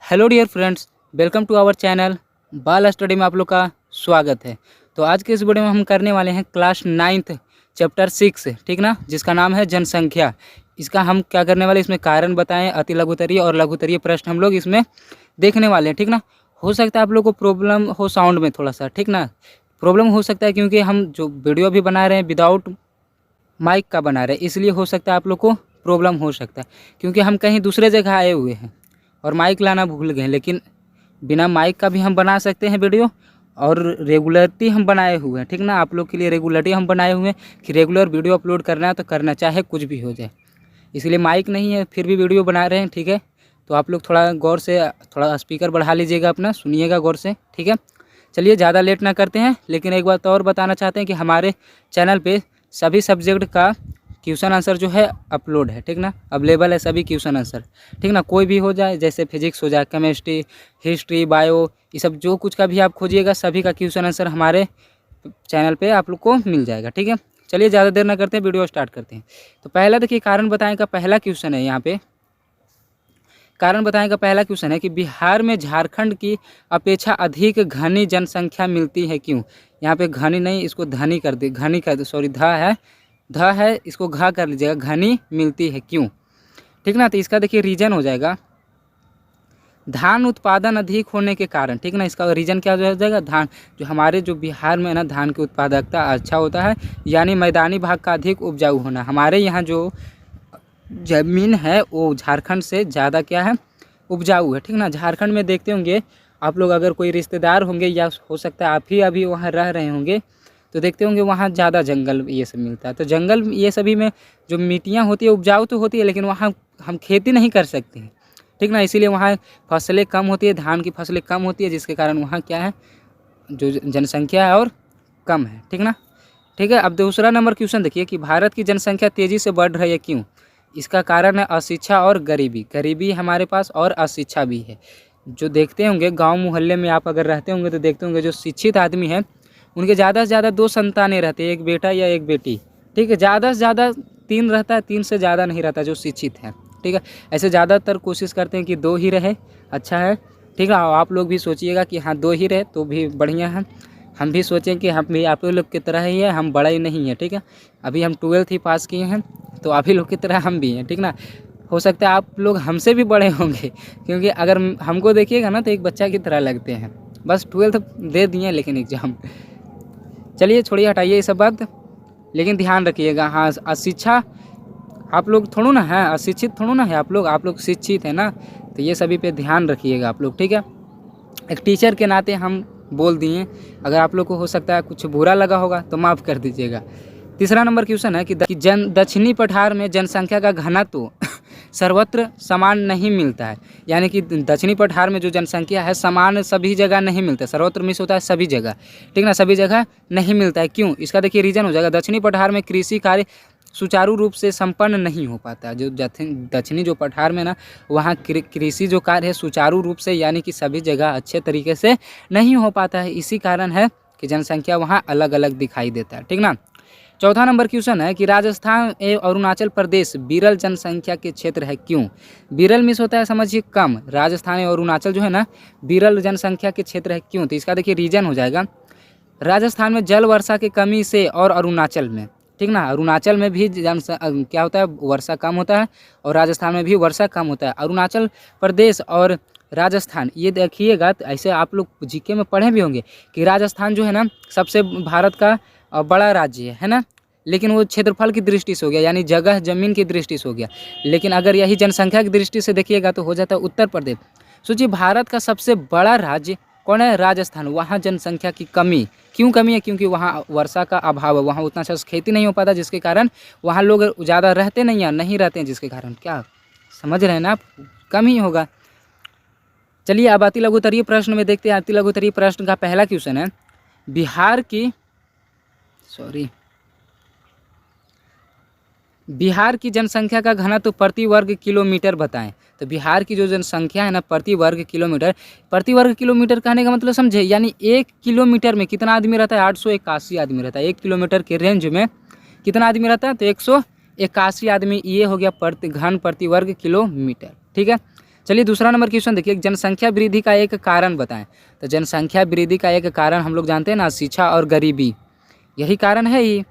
Hello dear friends, welcome to our channel Bal study में आप लोग का स्वागत है। तो आज के इस वीडियो में हम करने वाले हैं क्लास 9th चैप्टर 6, ठीक ना, जिसका नाम है जनसंख्या। इसका हम क्या करने वाले, इसमें कारण बताएं, अति लघुत्तरीय और लघुत्तरीय प्रश्न हम लोग इसमें देखने वाले हैं, ठीक ना। हो सकता है आप लोग को प्रॉब्लम हो साउंड में थोड़ा सा, ठीक ना, प्रॉब्लम हो सकता है क्योंकि हम जो वीडियो भी बना रहे हैं विदाउट माइक का बना रहे हैं, इसलिए हो सकता है आप लोग को प्रॉब्लम हो सकता है क्योंकि हम कहीं दूसरे जगह आए हुए हैं और माइक लाना भूल गए। लेकिन बिना माइक का भी हम बना सकते हैं वीडियो, और रेगुलरिटी हम बनाए हुए हैं, ठीक ना। आप लोग के लिए रेगुलरिटी हम बनाए हुए हैं कि रेगुलर वीडियो अपलोड करना है तो करना, चाहे कुछ भी हो जाए। इसलिए माइक नहीं है फिर भी वीडियो बना रहे हैं, ठीक है। तो आप लोग थोड़ा गौर से, थोड़ा स्पीकर बढ़ा लीजिएगा अपना, सुनिएगा गौर से, ठीक है। चलिए ज़्यादा लेट ना करते हैं, लेकिन एक बात और बताना चाहते हैं कि हमारे चैनल पे सभी सब्जेक्ट का क्वेश्चन आंसर जो है अपलोड है, ठीक ना, अवेलेबल है सभी क्वेश्चन आंसर, ठीक ना। कोई भी हो जाए, जैसे फिजिक्स हो जाए, केमिस्ट्री, हिस्ट्री, बायो, ये सब जो कुछ का भी आप खोजिएगा सभी का क्वेश्चन आंसर हमारे चैनल पे आप लोग को मिल जाएगा, ठीक है। चलिए ज़्यादा देर ना करते हैं, वीडियो स्टार्ट करते हैं। तो पहला देखिए, कारण बताएं का पहला क्वेश्चन है यहाँ पे। कारण बताएं का पहला क्वेश्चन है कि बिहार में झारखंड की अपेक्षा अधिक घनी जनसंख्या मिलती है क्यों। यहाँ पे घनी नहीं, इसको धनी कर दे, घनी कर दे, सॉरी, ध है, इसको घा कर लीजिएगा, घनी मिलती है क्यों, ठीक ना। तो इसका देखिए रीजन हो जाएगा धान उत्पादन अधिक होने के कारण, ठीक ना। इसका रीजन क्या हो जाएगा, धान, जो हमारे जो बिहार में है ना, धान की उत्पादकता अच्छा होता है, यानी मैदानी भाग का अधिक उपजाऊ होना। हमारे यहाँ जो ज़मीन है वो झारखंड से ज़्यादा क्या है, उपजाऊ है, ठीक ना। झारखंड में देखते होंगे आप लोग, अगर कोई रिश्तेदार होंगे या हो सकता है आप ही अभी वहाँ रह रहे होंगे, तो देखते होंगे वहाँ ज़्यादा जंगल ये सब मिलता है। तो जंगल ये सभी में जो मिट्टियाँ होती है उपजाऊ तो होती है, लेकिन वहाँ हम खेती नहीं कर सकते हैं, ठीक ना। इसीलिए वहाँ फसलें कम होती है, धान की फसलें कम होती है, जिसके कारण वहाँ क्या है, जो जनसंख्या है और कम है, ठीक ना। ठीक है, अब दूसरा नंबर क्वेश्चन देखिए कि भारत की जनसंख्या तेज़ी से बढ़ रही है क्यों। इसका कारण है अशिक्षा और गरीबी। गरीबी हमारे पास और अशिक्षा भी है। जो देखते होंगे गांव मोहल्ले में आप अगर रहते होंगे तो देखते होंगे जो शिक्षित आदमी है उनके ज़्यादा से ज़्यादा 2 संतानें रहती है, एक बेटा या एक बेटी, ठीक है। ज़्यादा से ज़्यादा 3 रहता है, 3 से ज़्यादा नहीं रहता जो शिक्षित है, ठीक है। ऐसे ज़्यादातर कोशिश करते हैं कि 2 ही रहे, अच्छा है, ठीक है। आप लोग भी सोचिएगा कि हाँ 2 ही रहे तो भी बढ़िया है। हम भी सोचें कि हम भी आप लोग की तरह ही है, हम बड़ा ही नहीं है, ठीक है। अभी हम 12th ही पास किए हैं, तो आप ही लोग की तरह हम भी हैं, ठीक ना। हो सकता है आप लोग हमसे भी बड़े होंगे, क्योंकि अगर हमको देखिएगा ना तो एक बच्चा की तरह लगते हैं। बस 12th दे दिए लेकिन एग्ज़ाम। चलिए छोड़िए, हटाइए ये सब बात, लेकिन ध्यान रखिएगा। हाँ, अशिक्षा आप लोग थोड़ा ना है, अशिक्षित थोड़ा ना है आप लोग शिक्षित है ना, तो ये सभी पे ध्यान रखिएगा आप लोग, ठीक है। एक टीचर के नाते हम बोल दिए, अगर आप लोग को हो सकता है कुछ बुरा लगा होगा तो माफ़ कर दीजिएगा। तीसरा नंबर क्वेश्चन है कि दक्षिणी पठार में जनसंख्या का घनत्व सर्वत्र समान नहीं मिलता है। यानी कि दक्षिणी पठार में जो जनसंख्या है समान सभी जगह नहीं मिलता, सर्वत्र मिस होता है सभी जगह, ठीक ना, सभी जगह नहीं मिलता है क्यों। इसका देखिए रीजन हो जाएगा दक्षिणी पठार में कृषि कार्य सुचारू रूप से संपन्न नहीं हो पाता। जो दक्षिणी जो पठार में ना, वहाँ कृषि जो कार्य है सुचारू रूप से, यानी कि सभी जगह अच्छे तरीके से नहीं हो पाता है। इसी कारण है कि जनसंख्या वहाँ अलग अलग दिखाई देता है, ठीक ना। चौथा नंबर क्वेश्चन है कि राजस्थान एवं अरुणाचल प्रदेश विरल जनसंख्या के क्षेत्र है क्यों। विरल मिस होता है समझिए कम, राजस्थान एवं अरुणाचल जो है ना विरल जनसंख्या के क्षेत्र है क्यों। तो इसका देखिए रीजन हो जाएगा राजस्थान में जल वर्षा की कमी से, और अरुणाचल में, ठीक ना, अरुणाचल में भी क्या होता है, वर्षा कम होता है, और राजस्थान में भी वर्षा कम होता है। अरुणाचल प्रदेश और राजस्थान, ये देखिएगा तो ऐसे आप लोग जीके में पढ़े भी होंगे कि राजस्थान जो है ना सबसे भारत का बड़ा राज्य है ना, लेकिन वो क्षेत्रफल की दृष्टि से हो गया, यानी जगह जमीन की दृष्टि से हो गया। लेकिन अगर यही जनसंख्या की दृष्टि से देखिएगा तो हो जाता है उत्तर प्रदेश। सोचिए भारत का सबसे बड़ा राज्य कौन है, राजस्थान। वहाँ जनसंख्या की कमी, क्यों कमी है, क्योंकि वहाँ वर्षा का अभाव है, वहाँ उतना अच्छा से खेती नहीं हो पाता, जिसके कारण वहाँ लोग ज़्यादा रहते नहीं रहते हैं, जिसके कारण क्या समझ रहे हैं ना आप, कम ही होगा। चलिए अब अति लघुत्तरीय प्रश्न में देखते हैं। अति लघुत्तरीय प्रश्न का पहला क्वेश्चन है बिहार की जनसंख्या का घनत्व प्रति वर्ग किलोमीटर बताएं। तो बिहार की जो जनसंख्या है ना प्रति वर्ग किलोमीटर कहने का मतलब समझे, यानी 1 किलोमीटर में कितना आदमी रहता है, 881 आदमी रहता है। 1 किलोमीटर के रेंज में कितना आदमी रहता है, तो 181 आदमी, ये हो गया प्रति वर्ग किलोमीटर, ठीक है। चलिए दूसरा नंबर क्वेश्चन देखिए, जनसंख्या वृद्धि का एक कारण बताएं। तो जनसंख्या वृद्धि का एक कारण हम लोग जानते हैं ना, शिक्षा और गरीबी, यही कारण है ही।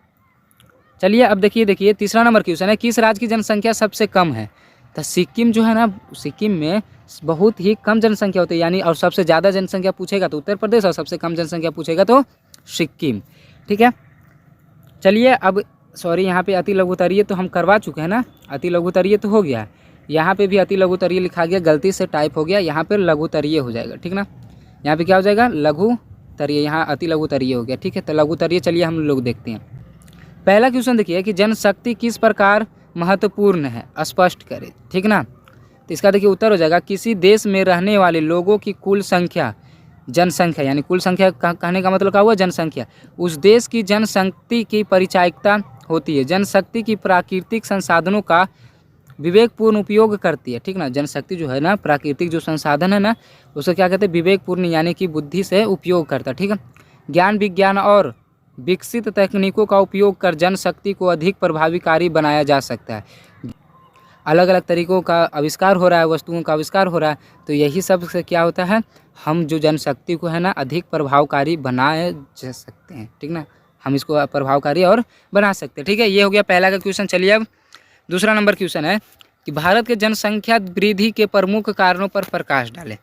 चलिए अब देखिए तीसरा नंबर क्वेश्चन है, किस राज्य की जनसंख्या सबसे कम है। तो सिक्किम जो है ना, सिक्किम में बहुत ही कम जनसंख्या होती है, यानी और सबसे ज़्यादा जनसंख्या पूछेगा तो उत्तर प्रदेश और सबसे कम जनसंख्या पूछेगा तो सिक्किम। ठीक है, चलिए अब सॉरी यहाँ पे अति लघुतरीय तो हम करवा चुके हैं ना, अति लघुतरीय तो हो गया, यहाँ पे भी अति लघुतरीय लिखा गया, गलती से टाइप हो गया, यहाँ पे लघुतरीय हो जाएगा। ठीक ना, यहाँ पे क्या हो जाएगा, लघुतरीय, यहाँ अति लघुतरीय हो गया। ठीक है, तो लघुतरीय चलिए हम लोग देखते हैं। पहला क्वेश्चन देखिए कि जनशक्ति किस प्रकार महत्वपूर्ण है, स्पष्ट करें। ठीक ना, तो इसका देखिए उत्तर हो जाएगा, किसी देश में रहने वाले लोगों की कुल संख्या, जनसंख्या यानी कुल संख्या कहने का मतलब क्या हुआ, जनसंख्या, उस देश की जनशक्ति की परिचायकता होती है। जनशक्ति की प्राकृतिक संसाधनों का विवेकपूर्ण उपयोग करती है। ठीक ना, जनशक्ति जो है ना, प्राकृतिक जो संसाधन है ना, उसे क्या कहते हैं, विवेकपूर्ण यानी कि बुद्धि से उपयोग करता है। ठीक है, ज्ञान विज्ञान और विकसित तकनीकों का उपयोग कर जनशक्ति को अधिक प्रभावकारी बनाया जा सकता है। अलग अलग तरीक़ों का आविष्कार हो रहा है, वस्तुओं का आविष्कार हो रहा है, तो यही सब से क्या होता है, हम जो जनशक्ति को है ना अधिक प्रभावकारी बनाए जा सकते हैं। ठीक ना, हम इसको प्रभावकारी और बना सकते हैं। ठीक है, ये हो गया पहला का क्वेश्चन। चलिए अब दूसरा नंबर क्वेश्चन है कि भारत के जनसंख्या वृद्धि के प्रमुख कारणों पर प्रकाश डालें।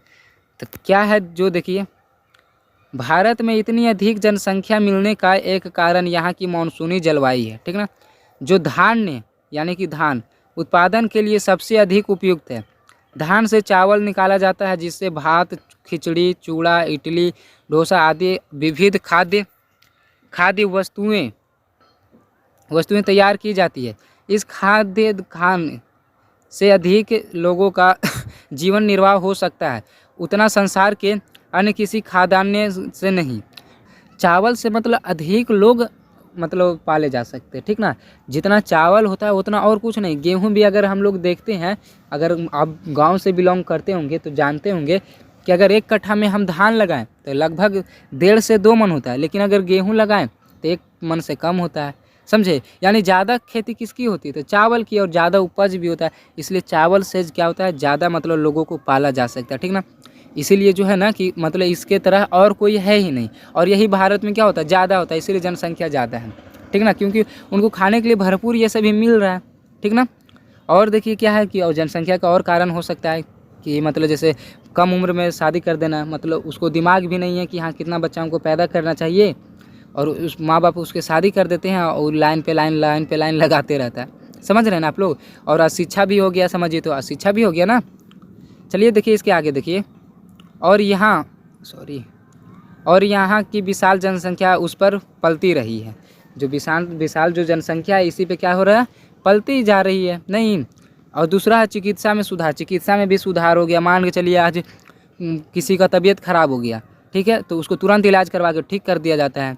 तो क्या है, जो देखिए भारत में इतनी अधिक जनसंख्या मिलने का एक कारण यहाँ की मानसूनी जलवायु है। ठीक ना, जो धान्य यानी कि धान उत्पादन के लिए सबसे अधिक उपयुक्त है। धान से चावल निकाला जाता है, जिससे भात, खिचड़ी, चूड़ा, इडली, डोसा आदि विविध खाद्य वस्तुएं तैयार की जाती है। इस खाद्य खान से अधिक लोगों का जीवन निर्वाह हो सकता है, उतना संसार के अन्य किसी खाद्यान्न से नहीं। चावल से मतलब अधिक लोग मतलब पाले जा सकते हैं। ठीक ना, जितना चावल होता है उतना और कुछ नहीं। गेहूं भी अगर हम लोग देखते हैं, अगर आप गांव से बिलोंग करते होंगे तो जानते होंगे कि अगर 1 कट्ठा में हम धान लगाएं तो लगभग 1.5 से 2 मन होता है, लेकिन अगर गेहूं लगाएं तो 1 मन से कम होता है। समझे, यानी ज़्यादा खेती किसकी होती है, तो चावल की, और ज़्यादा उपज भी होता है, इसलिए चावल से क्या होता है, ज़्यादा मतलब लोगों को पाला जा सकता है। ठीक ना, इसीलिए जो है ना कि मतलब इसके तरह और कोई है ही नहीं, और यही भारत में क्या होता है, ज़्यादा होता है, इसीलिए जनसंख्या ज़्यादा है। ठीक ना, क्योंकि उनको खाने के लिए भरपूर ये सभी मिल रहा है। ठीक ना, और देखिए क्या है कि और जनसंख्या का और कारण हो सकता है कि मतलब जैसे कम उम्र में शादी कर देना, मतलब उसको दिमाग भी नहीं है कि हाँ कितना बच्चाओं को पैदा करना चाहिए, और उस माँ बाप उसके शादी कर देते हैं और लाइन पे लाइन लगाते रहता है। समझ रहे हैं ना आप लोग। और अशिक्षा भी हो गया, समझिए तो अशिक्षा भी हो गया ना। चलिए देखिए इसके आगे देखिए, और यहाँ की विशाल जनसंख्या उस पर पलती रही है। जो विशाल जो जनसंख्या है इसी पे क्या हो रहा है, पलती जा रही है नहीं। और दूसरा है चिकित्सा में सुधार, चिकित्सा में भी सुधार हो गया। मान के चलिए आज किसी का तबीयत खराब हो गया, ठीक है, तो उसको तुरंत इलाज करवा के ठीक कर दिया जाता है।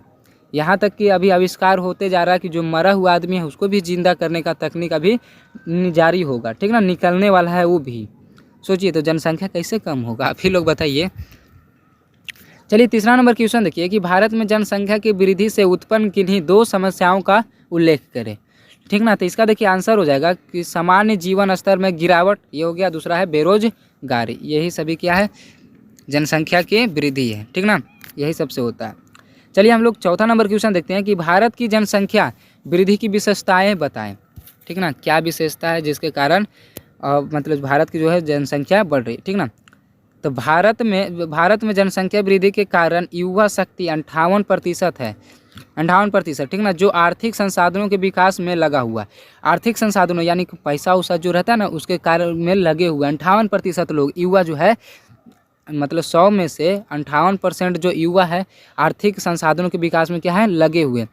यहाँ तक कि अभी आविष्कार होते जा रहा है कि जो मरा हुआ आदमी है उसको भी जिंदा करने का तकनीक अभी जारी होगा। ठीक ना, निकलने वाला है वो भी। सोचिए तो जनसंख्या कैसे कम होगा, आप ही लोग बताइए। चलिए तीसरा नंबर क्वेश्चन देखिए कि भारत में जनसंख्या की वृद्धि से उत्पन्न किन्हीं 2 समस्याओं का उल्लेख करें। ठीक ना, तो इसका देखिए आंसर हो जाएगा कि सामान्य जीवन स्तर में गिरावट, ये हो गया। दूसरा है बेरोजगारी, यही सभी क्या है, जनसंख्या की वृद्धि है। ठीक ना, यही सबसे होता है। चलिए हम लोग चौथा नंबर क्वेश्चन देखते हैं कि भारत की जनसंख्या वृद्धि की विशेषताएं बताएं। ठीक ना, क्या विशेषता है जिसके कारण मतलब भारत की जो है जनसंख्या बढ़ रही है। ठीक ना, तो भारत में जनसंख्या वृद्धि के कारण युवा शक्ति 58% है, 58%। ठीक ना, जो आर्थिक संसाधनों के विकास में लगा हुआ, आर्थिक संसाधनों यानी कि पैसा उसा जो रहता है ना उसके कारण में लगे हुए 58% लोग, युवा जो है, मतलब 100 में से 58% जो युवा है आर्थिक संसाधनों के विकास में क्या है, लगे हुए।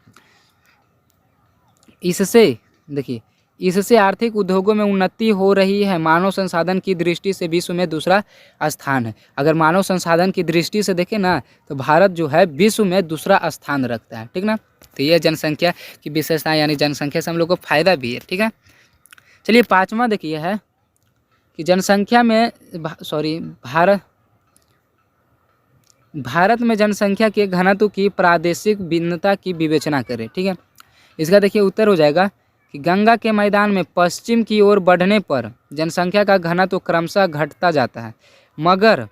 इससे देखिए, इससे आर्थिक उद्योगों में उन्नति हो रही है। मानव संसाधन की दृष्टि से विश्व में दूसरा स्थान है। अगर मानव संसाधन की दृष्टि से देखें ना तो भारत जो है विश्व में दूसरा स्थान रखता है। ठीक ना, तो ये जनसंख्या की विशेषता, यानी जनसंख्या से हम लोग को फायदा भी है। ठीक है, चलिए पाँचवा देखिए है कि जनसंख्या में भारत में जनसंख्या के घनत्व की प्रादेशिक भिन्नता की विवेचना करें। ठीक है, इसका देखिए उत्तर हो जाएगा कि गंगा के मैदान में पश्चिम की ओर बढ़ने पर जनसंख्या का घनत्व क्रमशः घटता जाता है, मगर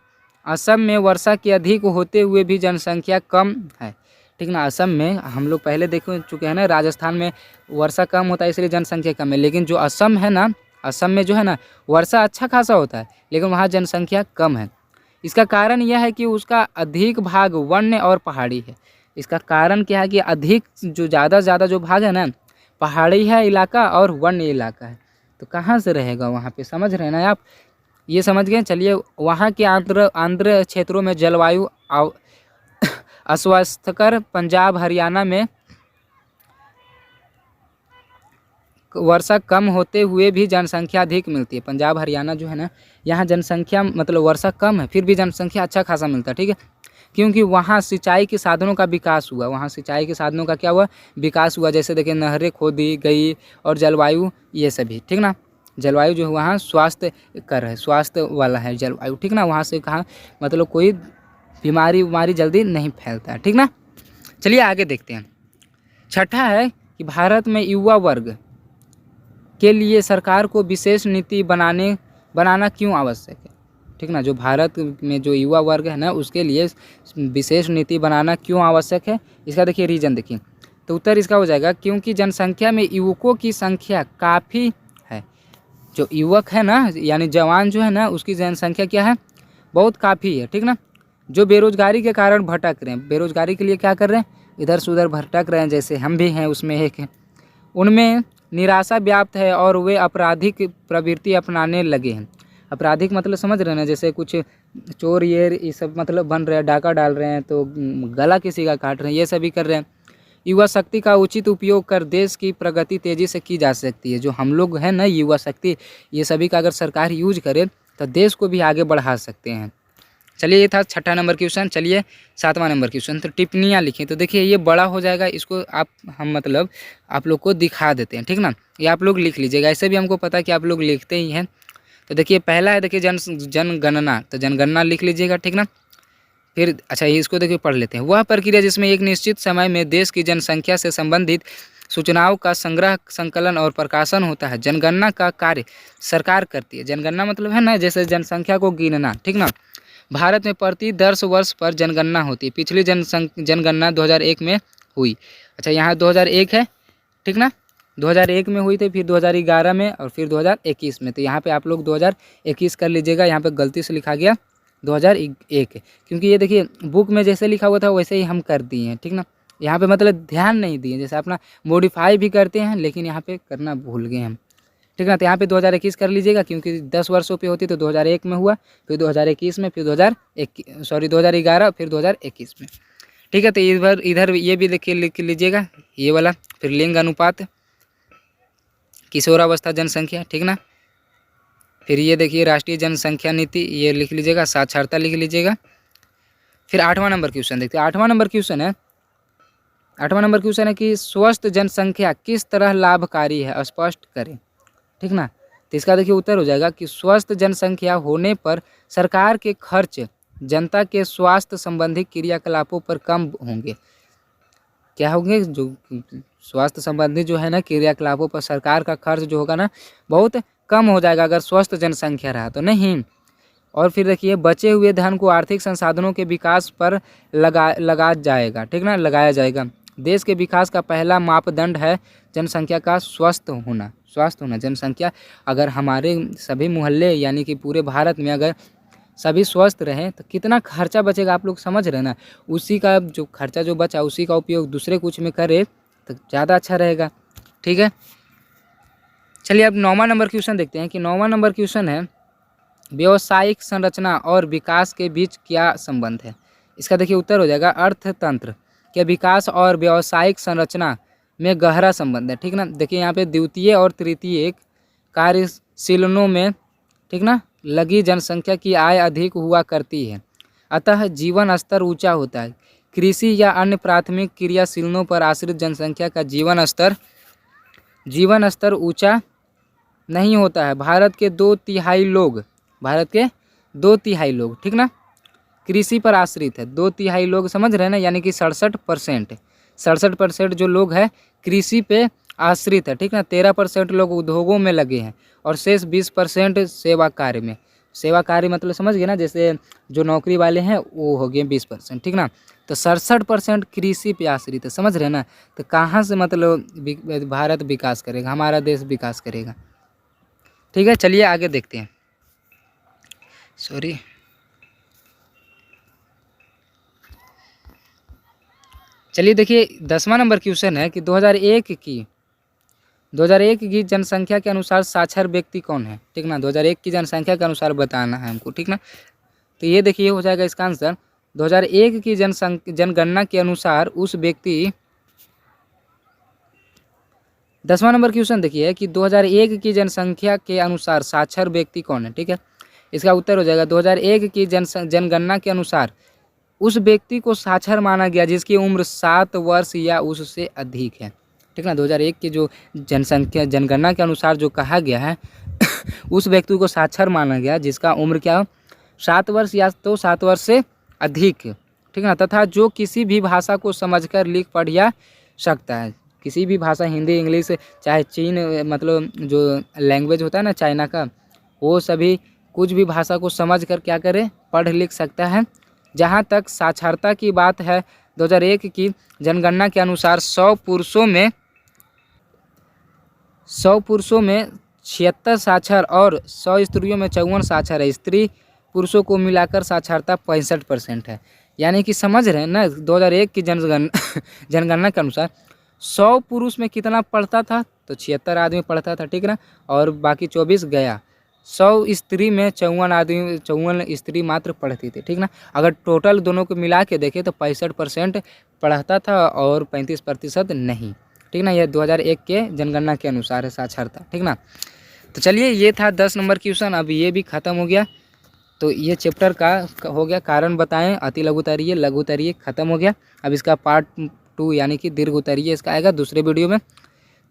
असम में वर्षा के अधिक होते हुए भी जनसंख्या कम है। ठीक ना, असम में हम लोग पहले देख चुके हैं ना, राजस्थान में वर्षा कम होता है इसलिए जनसंख्या कम है, लेकिन जो असम है ना, असम में जो है ना वर्षा अच्छा खासा होता है, लेकिन वहाँ जनसंख्या कम है। इसका कारण यह है कि उसका अधिक भाग वन्य और पहाड़ी है। इसका कारण क्या है कि अधिक जो ज़्यादा जो भाग है ना पहाड़ी है इलाका और वन्य इलाका है, तो कहाँ से रहेगा वहाँ पे, समझ रहे हैं ना आप, ये समझ गए। चलिए, वहाँ के आंध्र क्षेत्रों में जलवायु अस्वास्थ्यकर, पंजाब हरियाणा में वर्षा कम होते हुए भी जनसंख्या अधिक मिलती है। पंजाब हरियाणा जो है ना, यहाँ जनसंख्या मतलब वर्षा कम है फिर भी जनसंख्या अच्छा खासा मिलता है। ठीक है, क्योंकि वहाँ सिंचाई के साधनों का विकास हुआ, वहाँ सिंचाई के साधनों का क्या हुआ, विकास हुआ। जैसे देखिए नहरें खोदी गई और जलवायु ये सभी, ठीक ना, जलवायु जो है वहाँ स्वास्थ्य कर है, स्वास्थ्य वाला है जलवायु। ठीक ना, वहाँ से कहाँ मतलब कोई बीमारी जल्दी नहीं फैलता है। ठीक ना, चलिए आगे देखते हैं। छठा है कि भारत में युवा वर्ग के लिए सरकार को विशेष नीति बनाना क्यों आवश्यक है। ठीक ना, जो भारत में जो युवा वर्ग है ना उसके लिए विशेष नीति बनाना क्यों आवश्यक है, इसका देखिए रीजन देखिए, तो उत्तर इसका हो जाएगा क्योंकि जनसंख्या में युवकों की संख्या काफ़ी है। जो युवक है ना यानी जवान जो है ना उसकी जनसंख्या क्या है, बहुत काफ़ी है। ठीक ना, जो बेरोजगारी के कारण भटक रहे हैं, बेरोजगारी के लिए क्या कर रहे हैं, इधर से उधर भटक रहे हैं, जैसे हम भी हैं उसमें एक है, उनमें निराशा व्याप्त है और वे आपराधिक प्रवृत्ति अपनाने लगे हैं। आपराधिक मतलब समझ रहे हैं ना, जैसे कुछ चोर ये सब मतलब बन रहे हैं, डाका डाल रहे हैं, तो गला किसी का काट रहे हैं, ये सभी कर रहे हैं। युवा शक्ति का उचित उपयोग कर देश की प्रगति तेज़ी से की जा सकती है। जो हम लोग हैं ना युवा शक्ति, ये सभी का अगर सरकार यूज करे तो देश को भी आगे बढ़ा सकते हैं। चलिए, ये था छठा नंबर क्वेश्चन। चलिए 7वां नंबर क्वेश्चन, तो टिप्पणियाँ लिखिए। तो देखिए ये बड़ा हो जाएगा, इसको हम मतलब आप लोग को दिखा देते हैं। ठीक ना, ये आप लोग लिख लीजिएगा, ऐसे भी हमको पता है कि आप लोग लिखते ही हैं। तो देखिए पहला है, देखिए जनगणना, तो जनगणना लिख लीजिएगा। ठीक ना, फिर अच्छा ये इसको देखिए पढ़ लेते हैं। वह प्रक्रिया जिसमें एक निश्चित समय में देश की जनसंख्या से संबंधित सूचनाओं का संग्रह, संकलन और प्रकाशन होता है। जनगणना का कार्य सरकार करती है। जनगणना मतलब है ना जैसे जनसंख्या को गिनना। ठीक ना, भारत में प्रति 10 वर्ष पर जनगणना होती है। पिछली जनगणना 2001 में हुई। अच्छा यहाँ 2001 है। ठीक ना, 2001 में हुई थी, फिर 2011 में और फिर 2021 में। तो यहाँ पे आप लोग 2021 कर लीजिएगा, यहाँ पे गलती से लिखा गया 2001, क्योंकि ये देखिए बुक में जैसे लिखा हुआ था वैसे ही हम कर दिए हैं। ठीक ना, यहाँ पे मतलब ध्यान नहीं दिए, जैसे अपना मॉडिफाई भी करते हैं लेकिन यहाँ पे करना भूल गए हम। ठीक ना, तो यहाँ पे 2021 कर लीजिएगा क्योंकि 10 वर्षों पे होती तो 2001 में हुआ, फिर 2021 में, फिर 2011, फिर 2021 में। ठीक है, तो इधर ये भी देखिए लिख लीजिएगा ये वाला। फिर लिंग अनुपात, किशोरावस्था जनसंख्या। ठीक ना, फिर ये देखिए राष्ट्रीय जनसंख्या नीति, ये लिख लीजिएगा, साक्षरता लिख लीजिएगा। फिर 8वां नंबर क्वेश्चन देखते हैं। 8वां नंबर क्वेश्चन है कि स्वस्थ जनसंख्या किस तरह लाभकारी है, स्पष्ट करें। ठीक ना, तो इसका देखिए उत्तर हो जाएगा कि स्वस्थ जनसंख्या होने पर सरकार के खर्च जनता के स्वास्थ्य संबंधी क्रियाकलापों पर कम होंगे। क्या होंगे, जो स्वास्थ्य संबंधी जो है ना क्रियाकलापों पर सरकार का खर्च जो होगा ना बहुत कम हो जाएगा अगर स्वस्थ जनसंख्या रहा तो नहीं। और फिर देखिए बचे हुए धन को आर्थिक संसाधनों के विकास पर लगा जाएगा। ठीक ना, लगाया जाएगा। देश के विकास का पहला मापदंड है जनसंख्या का स्वस्थ होना। जनसंख्या अगर हमारे सभी मोहल्ले यानी कि पूरे भारत में अगर सभी स्वस्थ रहें तो कितना खर्चा बचेगा, आप लोग समझ रहे हैं ना। उसी का जो खर्चा जो बचा उसी का उपयोग दूसरे कुछ में करे तो ज़्यादा अच्छा रहेगा। ठीक है, चलिए अब 9वां नंबर क्वेश्चन देखते हैं कि 9वां नंबर क्वेश्चन है व्यावसायिक संरचना और विकास के बीच क्या संबंध है। इसका देखिए उत्तर हो जाएगा अर्थतंत्र के विकास और व्यावसायिक संरचना में गहरा संबंध है। ठीक ना, देखिए यहाँ पे द्वितीय और तृतीय कार्यशीलनों में ठीक ना लगी जनसंख्या की आय अधिक हुआ करती है, अतः जीवन स्तर ऊंचा होता है। कृषि या अन्य प्राथमिक क्रियाशीलनों पर आश्रित जनसंख्या का जीवन स्तर ऊंचा नहीं होता है। भारत के 2/3 लोग ठीक ना कृषि पर आश्रित है। 2/3 लोग समझ रहे हैं ना, यानी कि 67% जो लोग हैं कृषि पे आश्रित है, ठीक ना। 13% लोग उद्योगों में लगे हैं और शेष 20% सेवा कार्य में। सेवा कार्य मतलब समझ गए ना, जैसे जो नौकरी वाले हैं वो हो गए 20%, ठीक ना। तो 67% कृषि पे आश्रित है, समझ रहे हैं ना। तो कहाँ से मतलब भारत विकास करेगा, हमारा देश विकास करेगा। ठीक है, चलिए आगे देखते हैं। सॉरी, चलिए देखिए 10वां नंबर क्वेश्चन है कि 2001 की जनसंख्या के अनुसार साक्षर व्यक्ति कौन है, ठीक ना। 2001 की जनसंख्या के अनुसार बताना है हमको, ठीक ना। तो ये देखिए हो जाएगा इसका आंसर। 2001 की जनगणना के अनुसार उस व्यक्ति, 10वां नंबर क्वेश्चन देखिए कि 2001 की जनसंख्या के अनुसार साक्षर व्यक्ति कौन है, ठीक है। इसका उत्तर हो जाएगा 2001 की जनगणना के अनुसार उस व्यक्ति को साक्षर माना गया जिसकी उम्र 7 वर्ष या उससे अधिक है, ठीक ना। 2001 की जो जनगणना के अनुसार जो कहा गया है उस व्यक्ति को साक्षर माना गया जिसका उम्र क्या हो, 7 वर्ष या तो 7 वर्ष से अधिक, ठीक ना। तथा जो किसी भी भाषा को समझकर लिख पढ़ या सकता है। किसी भी भाषा, हिंदी, इंग्लिश, चाहे चीन मतलब जो लैंग्वेज होता है ना चाइना का, वो सभी कुछ भी भाषा को समझ कर क्या करे, पढ़ लिख सकता है। जहाँ तक साक्षरता की बात है, 2001 की जनगणना के अनुसार 100 पुरुषों में 76 साक्षर और 100 स्त्रियों में 54 साक्षर है। स्त्री पुरुषों को मिलाकर साक्षरता 65% है। यानी कि समझ रहे हैं ना, 2001 की जनगणना के अनुसार 100 पुरुष में कितना पढ़ता था, तो 76 आदमी पढ़ता था, ठीक ना। और बाकी 24 गया। 100 स्त्री में 54 स्त्री मात्र पढ़ती थी, ठीक ना। अगर टोटल दोनों को मिला के देखें तो 65% पढ़ता था और 35% नहीं, ठीक ना। यह 2001 के जनगणना के अनुसार है साक्षरता, ठीक ना। तो चलिए ये था 10 नंबर क्वेश्चन, अब ये भी ख़त्म हो गया। तो ये चैप्टर का हो गया कारण बताएं, अति लघु उत्तरीय, लघु उत्तरीय ख़त्म हो गया। अब इसका पार्ट 2 यानी कि दीर्घ उत्तरीय इसका आएगा दूसरे वीडियो में।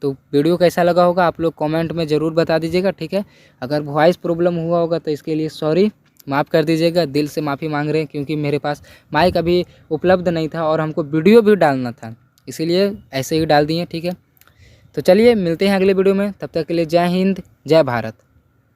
तो वीडियो कैसा लगा होगा आप लोग कमेंट में ज़रूर बता दीजिएगा, ठीक है। अगर वॉइस प्रॉब्लम हुआ होगा तो इसके लिए सॉरी, माफ़ कर दीजिएगा, दिल से माफ़ी मांग रहे हैं, क्योंकि मेरे पास माइक अभी उपलब्ध नहीं था और हमको वीडियो भी डालना था, इसीलिए ऐसे ही डाल दिए, ठीक है। तो चलिए मिलते हैं अगले वीडियो में, तब तक के लिए जय हिंद, जय भारत।